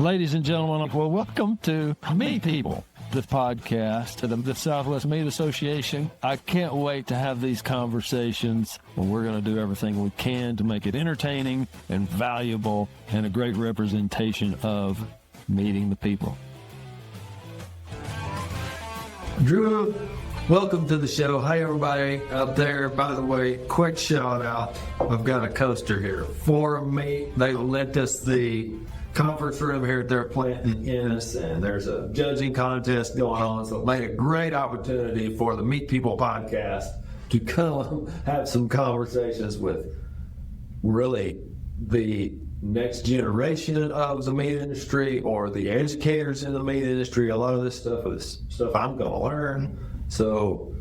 Ladies and gentlemen, well, welcome to Meet People, the podcast to the Southwest Meat Association. I can't wait to have these conversations. We're going to do everything we can to make it entertaining and valuable and a great representation of meeting the people. Drew, welcome to the show. Hi, everybody out there. By the way, quick shout out. I've got a coaster here for me. They lent us the conference room here at their plant in Ennis, and there's a judging contest going on, so it made a great opportunity for the Meet People podcast to come have some conversations with really the next generation of the meat industry or the educators in the meat industry. A lot of this stuff is stuff I'm going to learn. So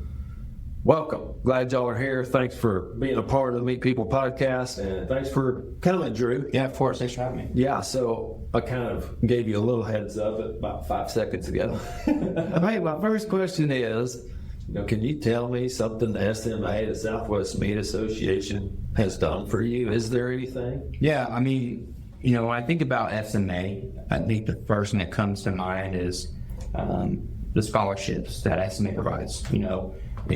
welcome. Glad y'all are here. Thanks for being a part of the Meet People podcast, and thanks for coming, Drew. Yeah, of course. Thanks for having me. Yeah, so I kind of gave you a little heads up about 5 seconds ago. Hey, my first question is, can you tell me something the SMA, the Southwest Meat Association, has done for you? Is there anything? Yeah, I mean, when I think about SMA, I think the first thing that comes to mind is the scholarships that SMA provides.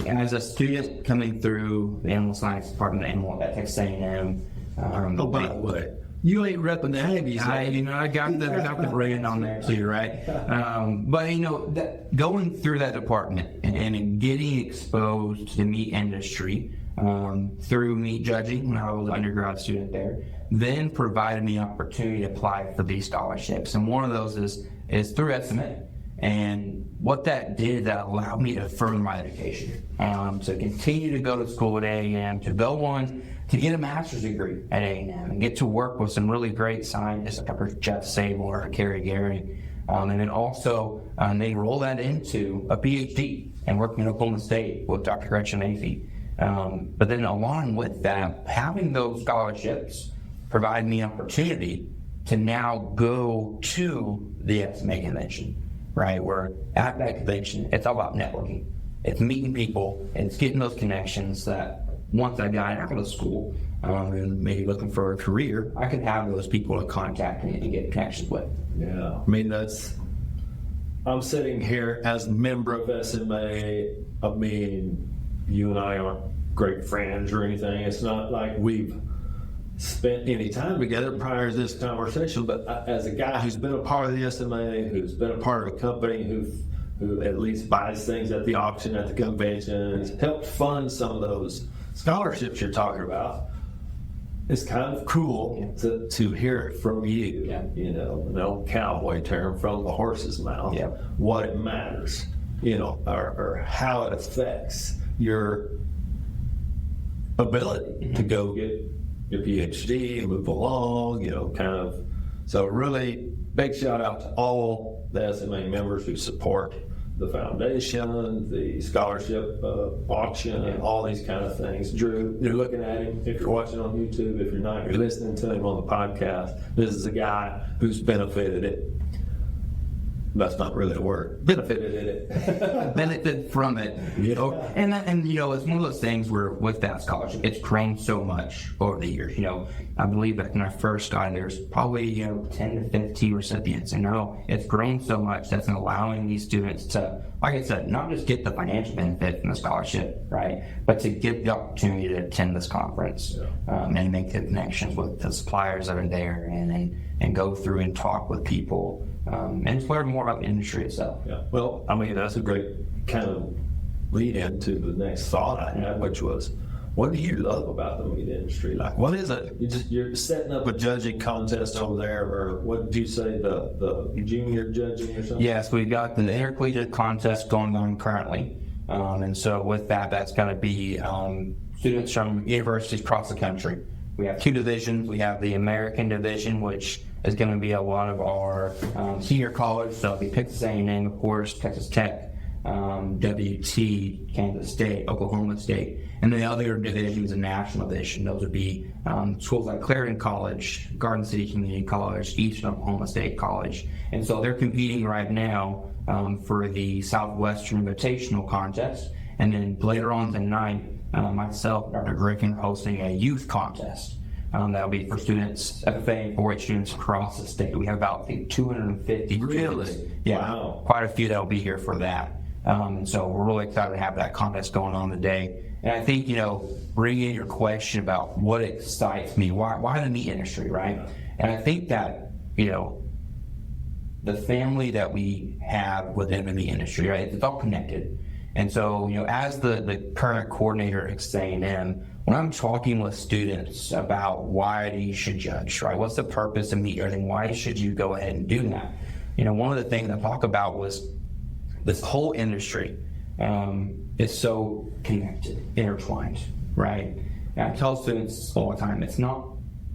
As a student coming through the animal science department at Texas A&M. Oh, by the way, you ain't repping the Aggies. I got the brand on there too, right? But going through that department and getting exposed to the meat industry through meat judging when I was an undergrad student there, then provided me the opportunity to apply for these scholarships. And one of those is through SMA. And what that did, that allowed me to further my education, to continue to go to school at A&M, to go on to get a master's degree at A&M and get to work with some really great scientists like Jeff Sabler, Carrie Gary, and then also they roll that into a Ph.D. and working in Oklahoma State with Dr. Gretchen Afey. But then along with that, having those scholarships provide me opportunity to now go to the SMA convention. Right, where at that convention, it's all about networking. It's meeting people, and it's getting those connections that once I got out of school and maybe looking for a career, I could have those people to contact me and get connections with. Yeah, I'm sitting here as a member of SMA. I mean, you and I aren't great friends or anything. It's not like we've spent any time together prior to this conversation, but as a guy who's been a part of the SMA, who's been a part of a company who at least buys things at the auction at the conventions, helped fund some of those scholarships you're talking about, it's kind of cool to hear it from you, an old cowboy term from the horse's mouth, what it matters, or how it affects your ability to go get your PhD, move along, So really big shout out to all the SMA members who support the foundation, the scholarship auction, and all these kind of things. Drew, you're looking at him. If you're watching on YouTube, if you're not, you're listening to him on the podcast. This is a guy who's benefited it. That's not really a word. Benefited it. Benefit from it. And it's one of those things where with that scholarship, it's grown so much over the years. I believe that when I first started, there's probably 10 to 15 recipients. And now it's grown so much that's allowing these students to, like I said, not just get the financial benefit from the scholarship, right, but to get the opportunity to attend this conference and make the connections with the suppliers that are there and go through and talk with people. And to learn more about the industry itself. Yeah. Well, that's a great kind of lead into the next thought I had, which was, what do you love about the meat industry? Like, what is it? You're setting up a judging contest over there, or what did you say, the junior judging or something? Yes, we've got the intercollegiate contest going on currently. And so with that's going to be students from universities across the country. We have 2 divisions. We have the American division, which is going to be a lot of our senior college, so it'll be Texas A&M, of course, Texas Tech, WT, Kansas State, Oklahoma State, and the other divisions, a national division. Those would be schools like Clarendon College, Garden City Community College, Eastern Oklahoma State College, and so they're competing right now for the Southwestern Invitational Contest, and then later on tonight, myself and Dr. Griffin are hosting a youth contest That'll be for students, FFA and 4-H students across the state. We have about, I think, 250 Really? students. Yeah, Wow. quite a few that'll be here for that. And so we're really excited to have that contest going on today. And I think, bring in your question about what excites me, why the meat industry, right? And I think that, the family that we have within the meat industry, right, it's all connected. And so, as the current coordinator at Texas A&M, when I'm talking with students about why you should judge, right, what's the purpose of meat judging, why should you go ahead and do that? One of the things I talk about was this whole industry is so connected, intertwined, right? And I tell students all the time, it's not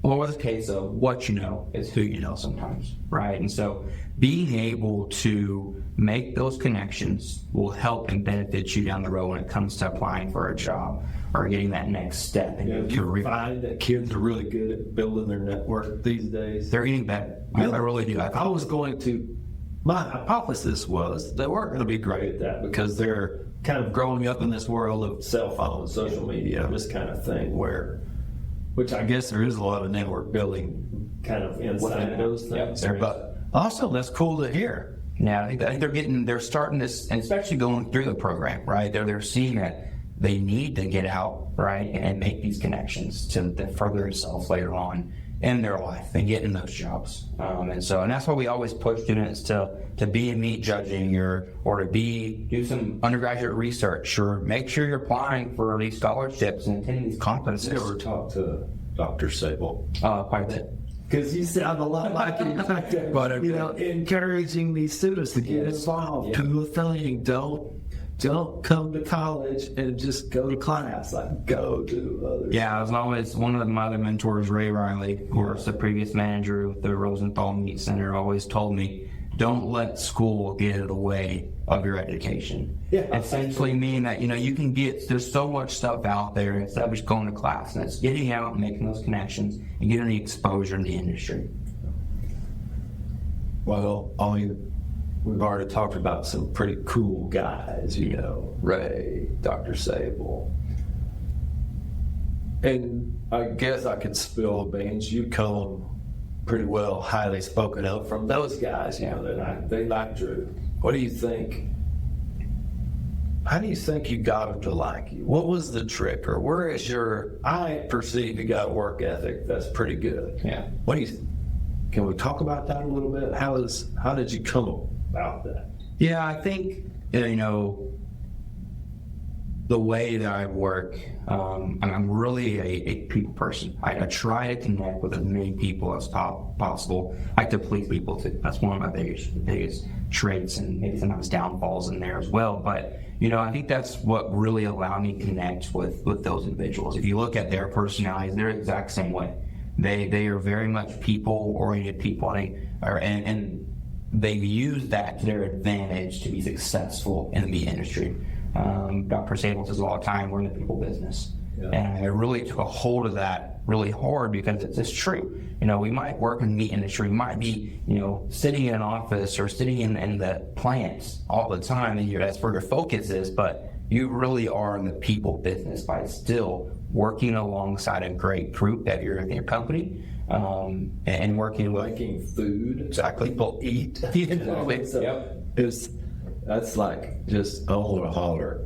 always a case of what you know, it's who you know sometimes, right? And so being able to make those connections will help and benefit you down the road when it comes to applying for a job or getting that next step in your career. You find that kids are really good at building their network these days. They're getting better. I really do. My hypothesis was they weren't going to be great at that because they're kind of growing up in this world of cell phones, social media, this kind of thing, which I guess there is a lot of network building kind of inside those things. Yep, but awesome, that's cool to hear. Yeah, I think they're starting this, and especially going through the program, right? They're seeing that they need to get out, right, and make these connections to further themselves later on in their life and get in those jobs. And that's why we always push students to be in meat judging or to do some undergraduate research or make sure you're applying for these scholarships and attending these conferences. You ever talked to Dr. Sable? Quite a bit. Because you sound a lot like him. But encouraging these students to get involved. Do a thing. Don't come to college and just go to class. Like, go do other. Yeah, I was always one of my other mentors, Ray Riley, of course, the previous manager of the Rosenthal Meat Center, always told me, don't let school get in the way of your education. Yeah. Essentially meaning that, you can there's so much stuff out there instead of just going to class, and it's getting out and making those connections and getting the exposure in the industry. Well, we've already talked about some pretty cool guys, Ray, Dr. Sable. And I guess I could spill the beans. You come pretty well highly spoken of from those guys, they like Drew. What do you think? How do you think you got them to like you? What was the trick? Or I perceive you got a work ethic that's pretty good. Yeah. Can we talk about that a little bit? How did you come about that? Yeah, I think, the way that I work, I'm really a people person. I try to connect with as many people as possible. I like to please people too. That's one of my biggest traits, and maybe sometimes downfalls in there as well. But, I think that's what really allowed me to connect with those individuals. If you look at their personalities, they're the exact same way. They are very much people-oriented people, and they've used that to their advantage to be successful in the meat industry. Dr. Sable says all the time, we're in the people business. Yeah. And I really took a hold of that really hard because it's true. We might work in the meat industry, we might be, sitting in an office or sitting in the plants all the time, and that's where your focus is, but you really are in the people business by still working alongside a great group that you're in your company. And working with making food. Exactly. People eat. That's like just on a holler.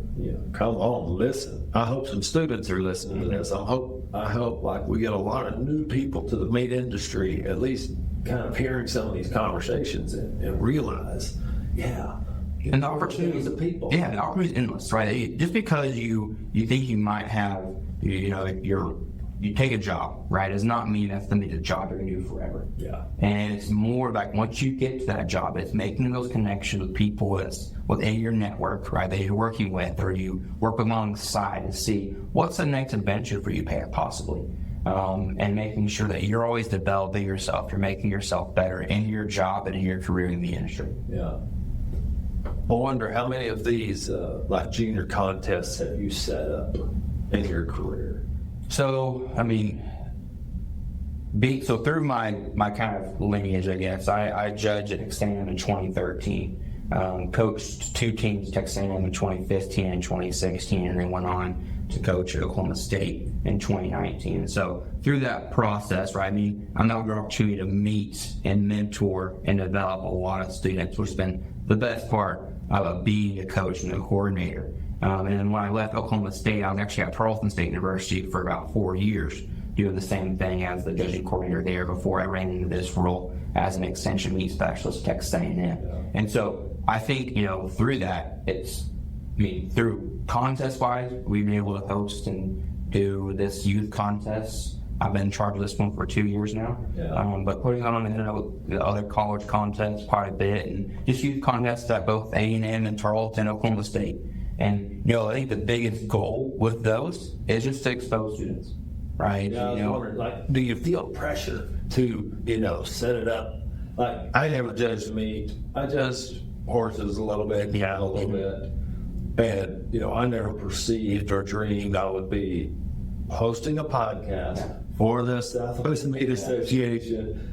Come on, listen. I hope some students are listening to this. I hope like we get a lot of new people to the meat industry, at least kind of hearing some of these conversations and realize, and the opportunities of people. Yeah, the opportunity is endless, right? Just because you think you might have, you take a job, right, does not mean that's going to be the job you're going to do forever. Yeah. And it's more like once you get to that job, it's making those connections with people that's within your network, right, that you're working with, or you work alongside to see what's the next adventure for you possibly. And making sure that you're always developing yourself, you're making yourself better in your job and in your career in the industry. Yeah. I wonder how many of these like junior contests have you set up in your career? So, through my kind of lineage, I guess, I judged at Texas A&M in 2013, coached two teams, Texas A&M in 2015 and 2016, and then went on to coach at Oklahoma State in 2019. And so through that process, right, I mean, I'm now going opportunity to meet and mentor and develop a lot of students, which has been the best part of being a coach and a coordinator. And then when I left Oklahoma State, I was actually at Tarleton State University for about 4 years, doing the same thing as the judging coordinator there before I ran into this role as an extension meet specialist at Texas A&M. And so I think, through that, through contest-wise, we've been able to host and do this youth contest. I've been in charge of this one for 2 years now. But putting on the other college contests quite a bit, and just youth contests at both A&M and Tarleton, Oklahoma State. And, I think the biggest goal with those is just to expose students, right? Yeah, I was wondering, do you feel pressure to, set it up? Like, I never judged meat. I judged horses a little bit, a little bit. And, I never perceived or dreamed I would be hosting a podcast for the Southwest Meat Association,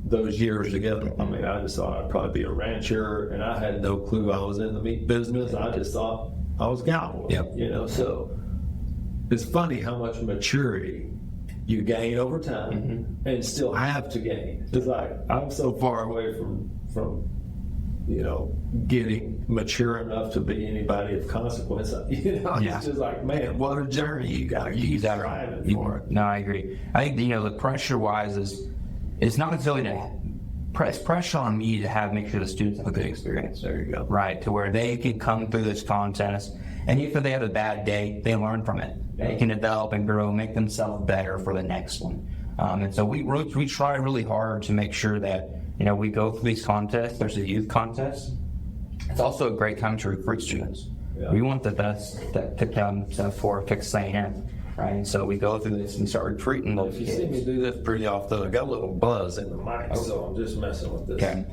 those years together. I mean, I just thought I'd probably be a rancher, and I had no clue I was in the meat business. I just thought I was cowboy, so it's funny how much maturity you gain over time and still have to gain. It's like, I'm so far away from getting mature enough to be anybody of consequence. It's just like, man, what a journey you got to keep striving for. No, I agree. I think, the pressure-wise is, it's not necessarily to press pressure on me to make sure the students have a good experience. There you go. Right, to where they can come through this contest, and even if they have a bad day, they learn from it. They can develop and grow, make themselves better for the next one. And so we try really hard to make sure that, we go through these contests. There's a youth contest. It's also a great time to recruit students. Yeah. We want the best to come for Texas A&M. Right, and so we go through this and start recruiting those kids. You see me do this pretty often. I got a little buzz in the mic, so I'm just messing with this. Okay.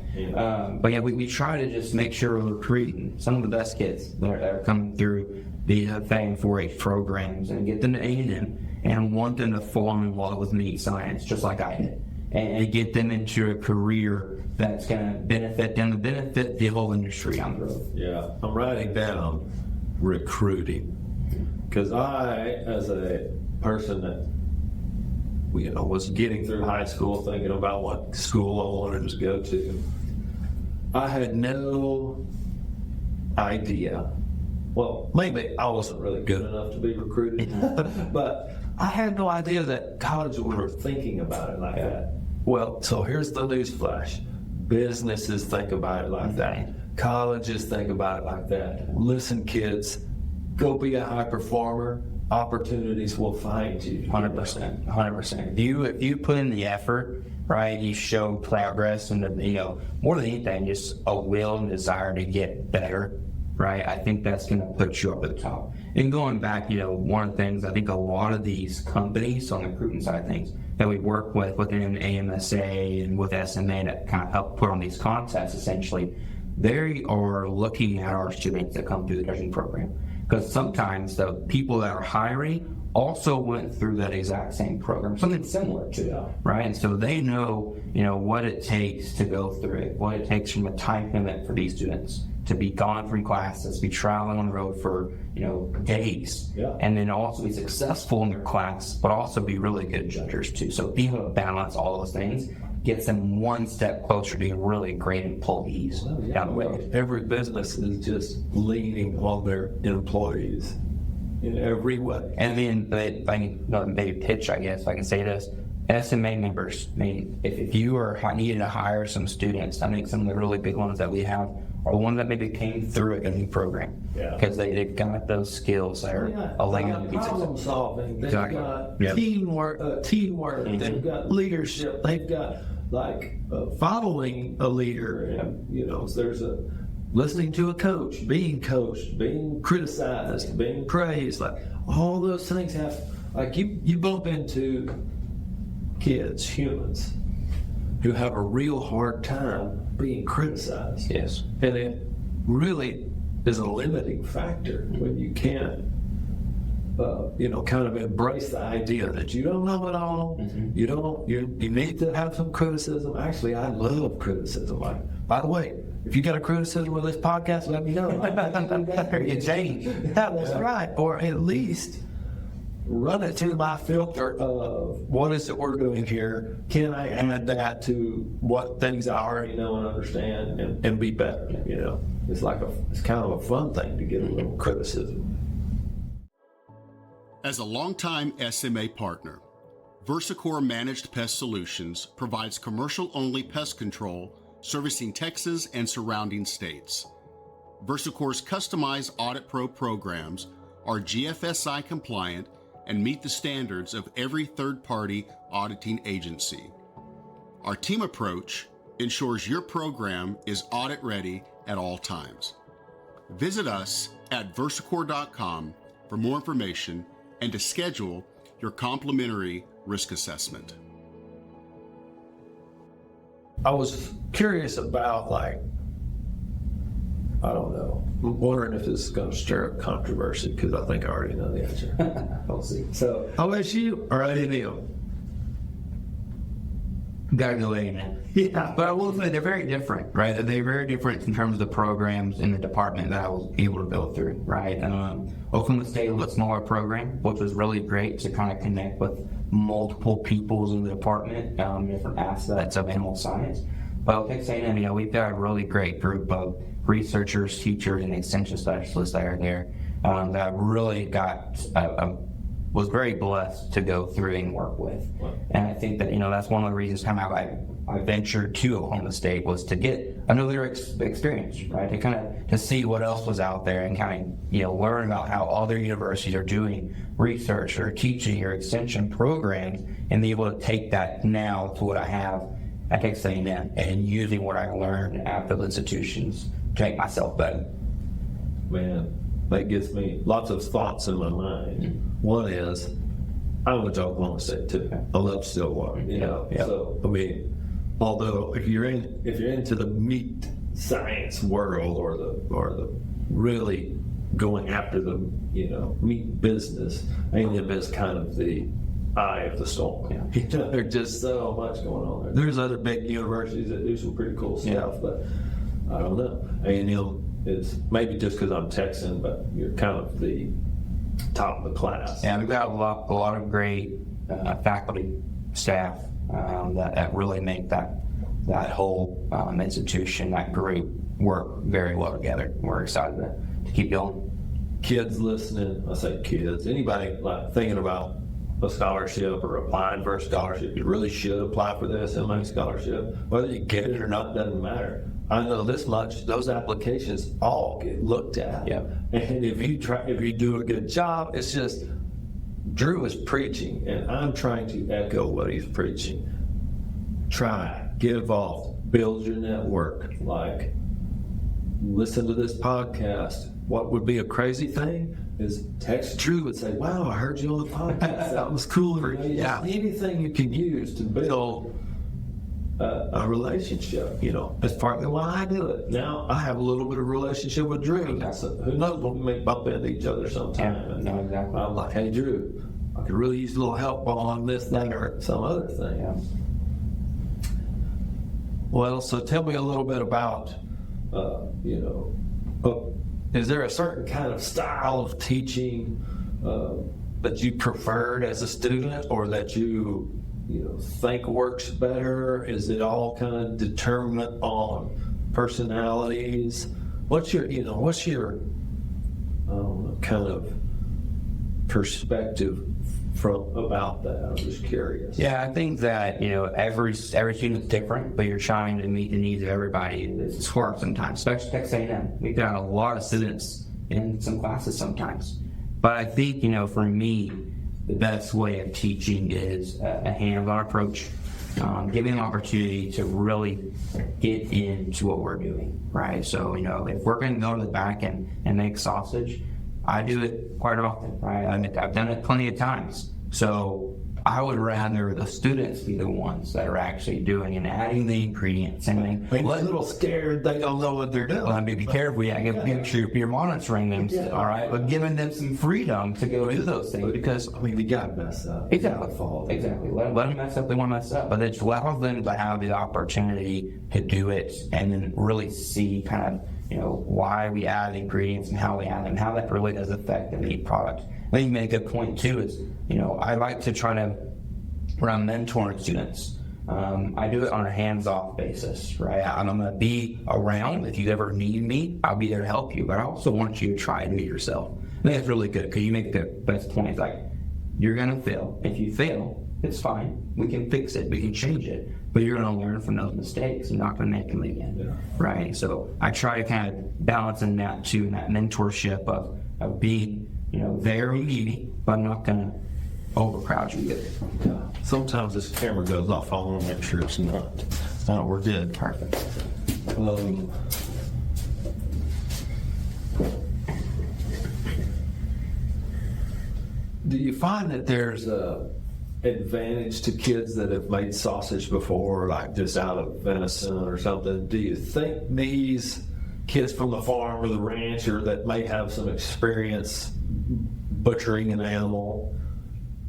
But yeah, we try to just make sure we're recruiting some of the best kids that are coming through the FA and 4-H programs and get them to A&M and want them to fall in love with meat science, just like I did, and get them into a career that's going to benefit them, and benefit the whole industry on the road. Yeah, I'm writing down recruiting. Because I, as a person that, was getting through high school thinking about what school I wanted to go to, I had no idea. Well, maybe I wasn't really good enough to be recruited, but I had no idea that colleges were thinking about it like that. Well, so here's the newsflash. Businesses think about it like that. Colleges think about it like that. Listen, kids. Go be a high performer. Opportunities will find you. 100%. 100%. If you put in the effort, right, you show progress, and more than anything, just a will and desire to get better, right? I think that's going to put you up at the top. And going back, one of the things I think a lot of these companies on the recruiting side of things that we work with within AMSA and with SMA that kind of help put on these contests, essentially, they are looking at our students that come through the judging program. Because sometimes the people that are hiring also went through that exact same program, something similar to it, right? And so they know, what it takes to go through it, what it takes from a time limit for these students to be gone from classes, be traveling on the road for, days, and then also be successful in their class, but also be really good judges too. So being able to balance all those things gets them one step closer to being really great employees down the way. Every business is just leaning on their employees in every way. And then, maybe pitch, I guess, if I can say this, SMA members. If you are needing to hire some students, I think some of the really big ones that we have are the ones that maybe came through a new program. Because they've got those skills that are allowing them to be problem solving. They've got teamwork. They've got leadership. They've got following a leader. And there's a listening to a coach, being coached, being criticized, being praised. All those things have you bump into kids, humans, who have a real hard time being criticized. Yes. And it really is a limiting factor when you can't, kind of embrace the idea that you don't know it all. You need to have some criticism. Actually, I love criticism. By the way, if you got a criticism of this podcast, let me know. You change. That's right. Or at least run it through my filter of what is it we're doing here? Can I add that to what things I already know and understand and be better? It's kind of a fun thing to get a little criticism. As a longtime SMA partner, VersaCore Managed Pest Solutions provides commercial-only pest control servicing Texas and surrounding states. VersaCore's customized Audit Pro programs are GFSI compliant and meet the standards of every third-party auditing agency. Our team approach ensures your program is audit ready at all times. Visit us at versacore.com for more information and to schedule your complimentary risk assessment. I was curious about, I don't know, I'm wondering if this is going to stir up controversy because I think I already know the answer. We'll see. So, OSU or A&M? Gotta go A&M. Yeah. But I will say they're very different, right? They're very different in terms of the programs in the department that I was able to go through, right? Oklahoma State was a smaller program, which was really great to kind of connect with multiple peoples in the department, different aspects of animal science. But with Texas A&M, we've got a really great group of researchers, teachers, and extension specialists that are there that I really was very blessed to go through and work with. And I think that, that's one of the reasons I ventured to Oklahoma State was to get another experience, right? To see what else was out there and learn about how other universities are doing research or teaching or extension programs and be able to take that now to what I have at Texas A&M and using what I learned at those institutions to make myself better. Man, that gives me lots of thoughts in my mind. One is, I went to Oklahoma State too. I love Stillwater, So, although if you're into the meat science world or the really going after the meat business, A&M is kind of the eye of the storm. There's just so much going on there. There's other big universities that do some pretty cool stuff, but I don't know. A&M is maybe just because I'm Texan, but you're kind of the top of the class. Yeah, we've got a lot of great faculty, staff that really make that whole institution, that group work very well together. We're excited to keep going. Kids listening, I say kids, anybody thinking about a scholarship or applying for a scholarship, you really should apply for the SMA scholarship. Whether you get it or not doesn't matter. I know this much, those applications all get looked at. Yeah. And if you do a good job, it's just, Drew is preaching, and I'm trying to echo what he's preaching. Try, get involved, build your network. Listen to this podcast. What would be a crazy thing is text Drew and say, wow, I heard you on the podcast. That was cool. Anything you can use to build a relationship, that's partly why I do it. Now I have a little bit of relationship with Drew. Who knows, we may bump into each other sometime. Yeah, no, exactly. I'm like, hey Drew, I could really use a little help on this thing or some other thing. Yeah. Well, so tell me a little bit about, is there a certain kind of style of teaching that you preferred as a student, or that you think works better? Is it all kind of determinant on personalities? What's your kind of perspective about that? I'm just curious. Yeah, I think that every student's different, but you're trying to meet the needs of everybody. It's hard sometimes, especially Texas A&M. We've got a lot of students in some classes sometimes, but I think for me, the best way of teaching is a hands-on approach, giving an opportunity to really get into what we're doing, right? So if we're going to go to the back and make sausage, I do it quite often, right? I've done it plenty of times. So I would rather the students be the ones that are actually doing and adding the ingredients and then They're a little scared. They don't know what they're doing. well, I mean, be careful. Yeah, make sure you're monitoring them. All right, but giving them some freedom to go do those things because I mean, you got to mess up. exactly, Fault. exactly. Let them mess up. They want to mess up, but it allows them to have the opportunity to do it and then really see kind of why we add ingredients and how we add them, how that really does affect the meat product. I think you make a good point too. Is I like to try to when I'm mentoring students. I do it on a hands-off basis, right? I'm going to be around. If you ever need me, I'll be there to help you. But I also want you to try and do it yourself. I think that's really good because you make the best point. It's like, you're going to fail. If you fail, it's fine. We can fix it. We can change it. But you're going to learn from those mistakes. You're not going to make them again, right? So I try to kind of balance in that too, in that mentorship of being, very needy, but I'm not going to overcrowd you with it. Yeah. Sometimes this camera goes off. I want to make sure it's not. No, we're good. Perfect. Do you find that there's a advantage to kids that have made sausage before, like just out of venison or something? Do you think these kids from the farm or the ranch or that may have some experience butchering an animal,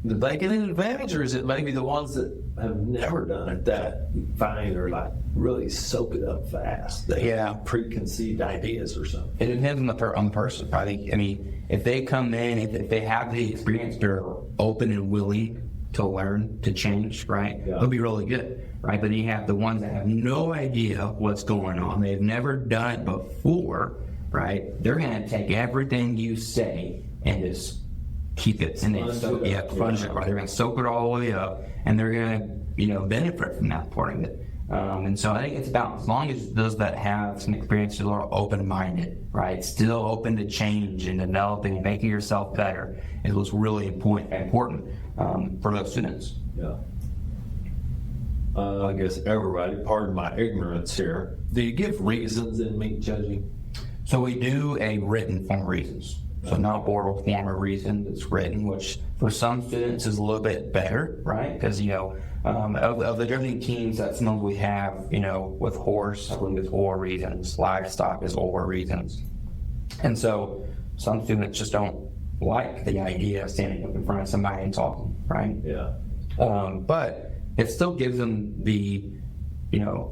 do they get an advantage, or is it maybe the ones that have never done it that find or like really soak it up fast? They have preconceived ideas or something. It depends on the person. I mean, if they come in, if they have the experience, they're open and willing to learn, to change, right? They'll be really good, right? But you have the ones that have no idea what's going on. They've never done it before, right? They're going to take everything you say and just keep it in it. Sponge it, right? They're going to soak it all the way up, and they're going to, benefit from that part of it. And so I think it's about, as long as those that have some experience are open-minded, right? Still open to change and developing and making yourself better is what's really important for those students. Yeah. I guess everybody, pardon my ignorance here, do you give reasons in meat judging? So we do a written form of reasons. So not oral form of reasons, it's written, which for some students is a little bit better, right? Because, of the judging teams that sometimes we have, with horse, I believe it's oral reasons, livestock is oral reasons. And so some students just don't like the idea of standing up in front of somebody and talking, right? Yeah. But it still gives them the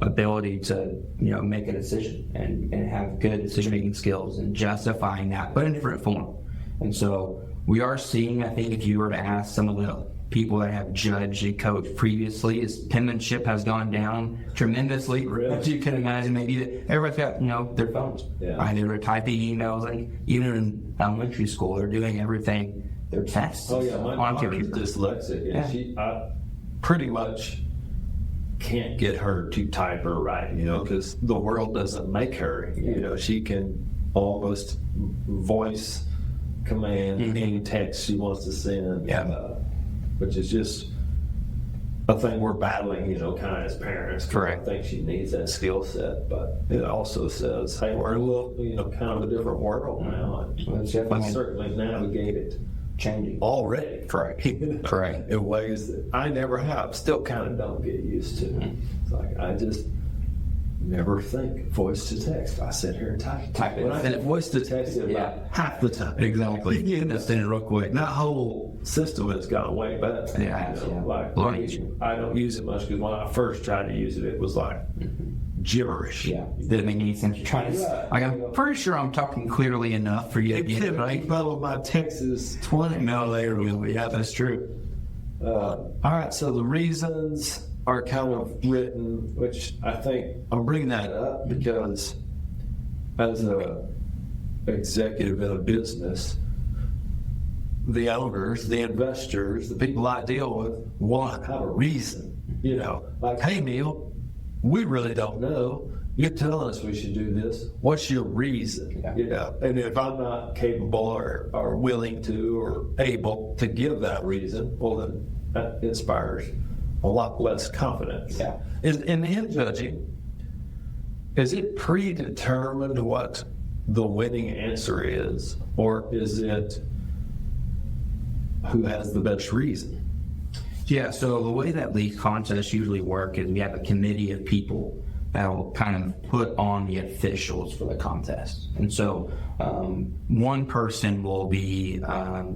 ability to, make a decision and have good decision-making skills and justifying that, but in different form. And so we are seeing, I think if you were to ask some of the people that have judged and coached previously, his penmanship has gone down tremendously. Really? As you can imagine, maybe everybody's got, their phones. Yeah. Right? They're typing emails, and even in elementary school, they're doing everything, their tests. Oh, yeah. My on daughter's computer. dyslexic, and I pretty much can't get her to type her right, because the world doesn't make her. She can almost voice command any text she wants to send, which is just a thing we're battling, kind of as parents. Correct. I think she needs that skill set, but it also says, hey, we're in a little, kind of a different world now. Let's And certainly navigate it changing. already. Correct. Correct. In ways that I never have, still kind of don't get used to. It's like I just never think voice to text. I sit here and type it. When I think voice to text, it about half the time. Exactly. Just in it real quick. That whole system has gone way better. Yeah. Like Learning. I don't use it much because when I first tried to use it, it was like gibberish. Yeah. Didn't make any sense. You're trying to. I'm pretty sure I'm talking clearly enough for you to get it right. Well, my text is 20. No, later will. Yeah, that's true. All right, so the reasons are kind of written, which I think I'm bringing that up because as a executive in a business, the owners, the investors, the people I deal with want to have a reason. Like, hey, Neil, we really don't know. You're telling us we should do this. What's your reason? And if I'm not capable or willing to or able to give that reason, well, then that inspires a lot less confidence. Yeah. In him judging, is it predetermined what the winning answer is, or is it who has the best reason? Yeah, so the way that these contests usually work is we have a committee of people that will kind of put on the officials for the contest. And so one person will be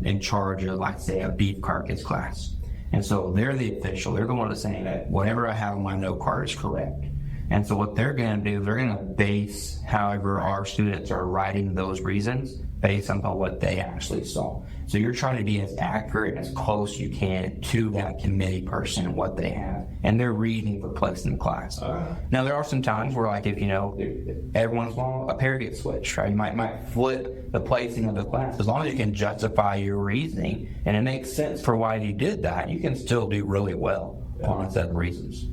in charge of, like, say, a beef carcass class. And so they're the official. They're the one that's saying that whatever I have on my note card is correct. And so what they're going to do, they're going to base however our students are writing those reasons based on what they actually saw. So you're trying to be as accurate, as close you can to that committee person and what they have. And they're reading for place in the class. Now, there are some times where, like, if every once in a while a pair gets switched, right? You might flip the placing of the class. As long as you can justify your reasoning and it makes sense for why you did that, you can still do really well on a set of reasons.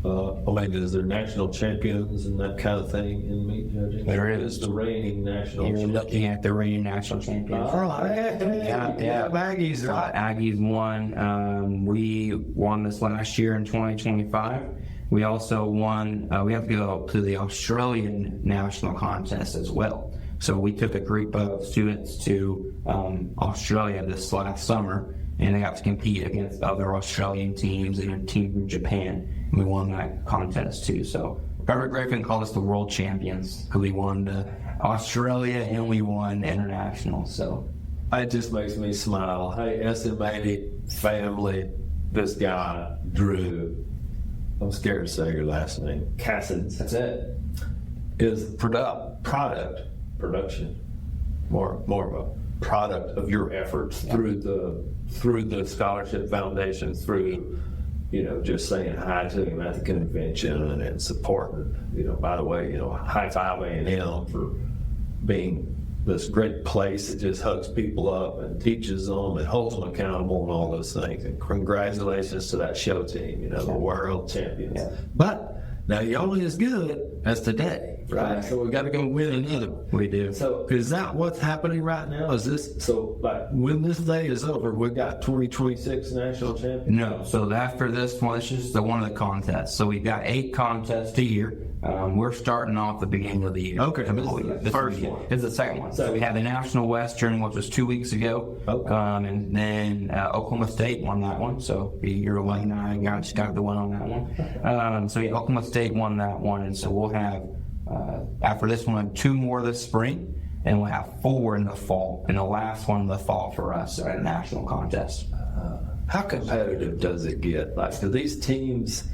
Is there national champions and that kind of thing in meat judging? There is. It's the reigning national You're looking at the reigning national champions. Yeah. Aggies won. We won this last year in 2025. We also won, we have to go to the Australian national contest as well. So we took a group of students to Australia this last summer, and they got to compete against other Australian teams and a team from Japan. We won that contest too. So Robert Griffin called us the world champions because we won Australia and we won international. So it just makes me smile. Hey, SMA family, this guy, Drew, I'm scared to say your last name, Cassens. that's it. Is production, more of a product of your efforts through the scholarship foundation, through just saying hi to him at the convention and supporting. By the way, high five A&M for being this great place that just hugs people up and teaches them and holds them accountable and all those things. And congratulations to that show team, the world champions. Yeah. But now you're only as good as today, right? So we got to go win another one. We do. So is that what's happening right now? Is this so? Like when this day is over, we got 2026 national champions. No, so after this one, this is one of the contests. So we've got 8 contests a year. We're starting off the beginning of the year. Okay, the first one. It's the second one. So we had the National Western, which was 2 weeks ago. Okay. And then Oklahoma State won that one. So you're lucky I got the one on that one. So Oklahoma State won that one. And so we'll have, after this one, 2 more this spring. And we'll have 4 in the fall. And the last one in the fall for us at a national contest. How competitive does it get? Like, do these teams,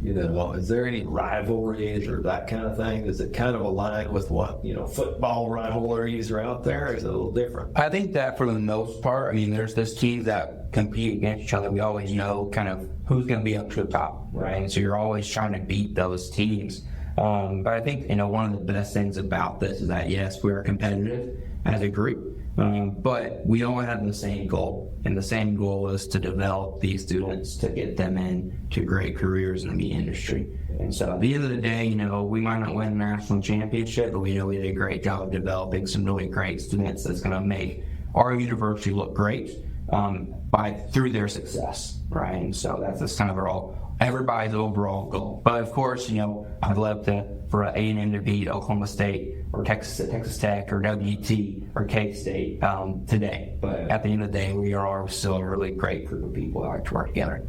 is there any rivalries or that kind of thing? Does it kind of align with what, football rivalries are out there? Or is it a little different? I think that for the most part, there's teams that compete against each other. We always know kind of who's going to be up to the top, right? And so you're always trying to beat those teams. But I think, one of the best things about this is that, yes, we are competitive as a group. But we all have the same goal, and the same goal is to develop these students to get them into great careers in the industry. And so at the end of the day, we might not win a national championship, but we know we did a great job of developing some really great students that's going to make our university look great through their success, right? And so that's just kind of everybody's overall goal. But of course, I'd love for A&M to beat Oklahoma State or Texas Tech or WT or K-State today. But at the end of the day, we are still a really great group of people that like to work together.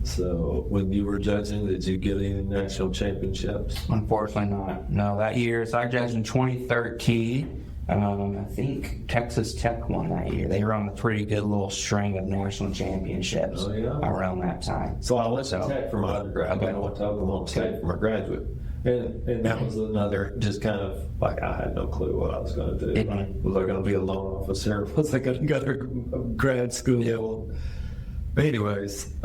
So when you were judging, did you get any national championships? Unfortunately not. No, that year, so I judged in 2013. I think Texas Tech won that year. They were on a pretty good little string of national championships around that time. So I went to Tech for my undergrad. I went to Oklahoma State for my graduate. And that was another, just kind of like, I had no clue what I was going to do. Was I going to be a loan officer? Was I going to go to grad school? But anyways,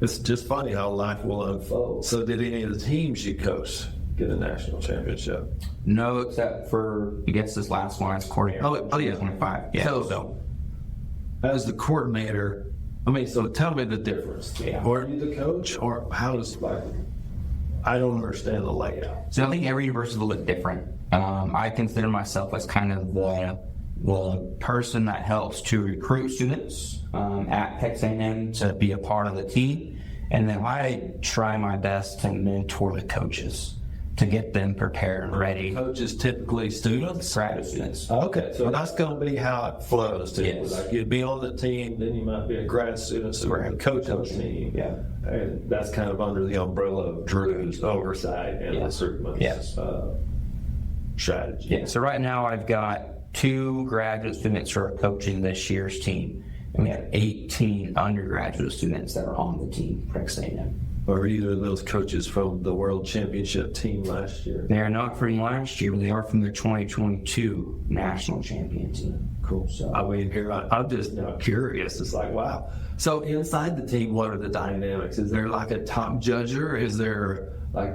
it's just funny how life will unfold. So did any of the teams you coach get a national championship? No, except for, I guess this last one is coordinator. Oh yeah, 25. Yeah. So as the coordinator, so tell me the difference. Yeah. Are you the coach, or how does I don't understand the layout. So I think every university is a little bit different. I consider myself as kind of the person that helps to recruit students at Texas A&M to be a part of the team. And then I try my best to mentor the coaches to get them prepared and ready. Coaches typically students? Graduate students. Okay, so that's going to be how it flows. Too. Yes. Like you'd be on the team, then you might be a grad student, so we're going to coach on the team. Yeah. And that's kind of under the umbrella of Drew's oversight and Yes. recruitment strategy. Yeah. So right now I've got 2 graduate students who are coaching this year's team, and we have 18 undergraduate students that are on the team for Texas A&M. Or either of those coaches from the World Championship team last year. They are not from last year, but they are from the 2022 national champion team. Cool. So I mean, here I'm just now curious. It's like, wow. So inside the team, what are the dynamics? Is there like a top judger? Is there like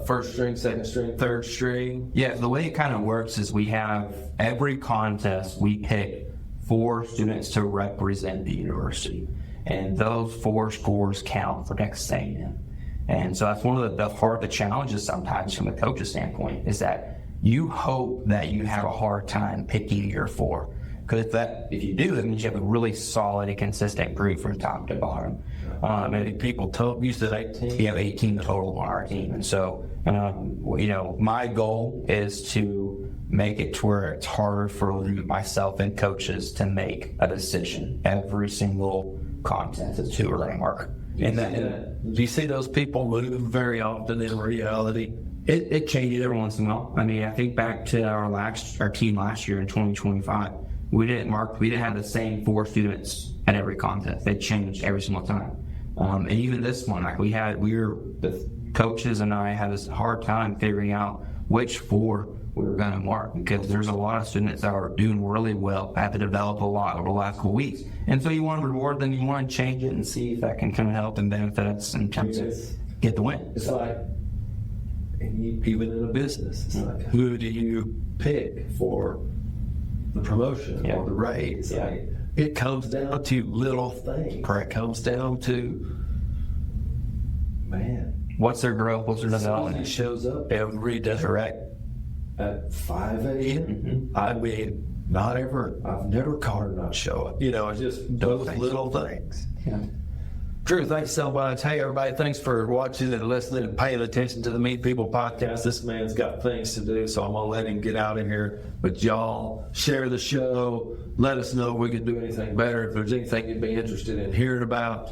first string, second string, third string? yeah, the way it kind of works is we have every contest we pick 4 students to represent the university, and those 4 scores count for Texas A&M. And so that's one of the challenges sometimes from a coach's standpoint is that you hope that you have a hard time picking your 4. Because if you do, that means you have a really solid and consistent group from top to bottom. Many people told you said 18. We have 18 total on our team. And so, my goal is to make it to where it's harder for myself and coaches to make a decision. Every single contest is who we're going to mark. And do you see those people move very often in reality? It changes every once in a while. I mean, I think back to our team last year in 2025. We didn't have the same 4 students at every contest. They changed every single time. And even this one, the coaches and I had this hard time figuring out which 4 we were going to mark, because there's a lot of students that are doing really well, have to develop a lot over the last couple weeks. And so you want to reward them, you want to change it and see if that can kind of help and benefit us in terms of get the win. It's like, even in a business, it's like, who do you pick for the promotion or the raise? Yeah. Like, it comes down to little things. It comes down to, man, What's their growth? What's their somebody development? shows up every day at 5 a.m. I mean, I've never caught her not show up. It's just those little things. Yeah. Drew, thanks so much. Hey, everybody, thanks for watching and listening and paying attention to the Meet People podcast. This man's got things to do, so I'm going to let him get out of here. But y'all, share the show. Let us know if we can do anything better. If there's anything you'd be interested in hearing about.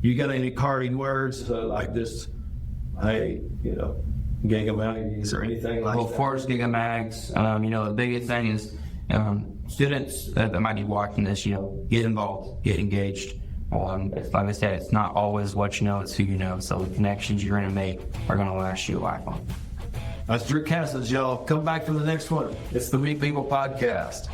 You got any parting words like this? Hey, Gigamags or anything like Well, that? for us, Gigamags, the biggest thing is students that might be watching this, get involved, get engaged. Like I said, it's not always what you know, it's who you know. So the connections you're going to make are going to last you a lifelong. That's Drew Cassens, y'all. Come back for the next one. It's the Meet People podcast.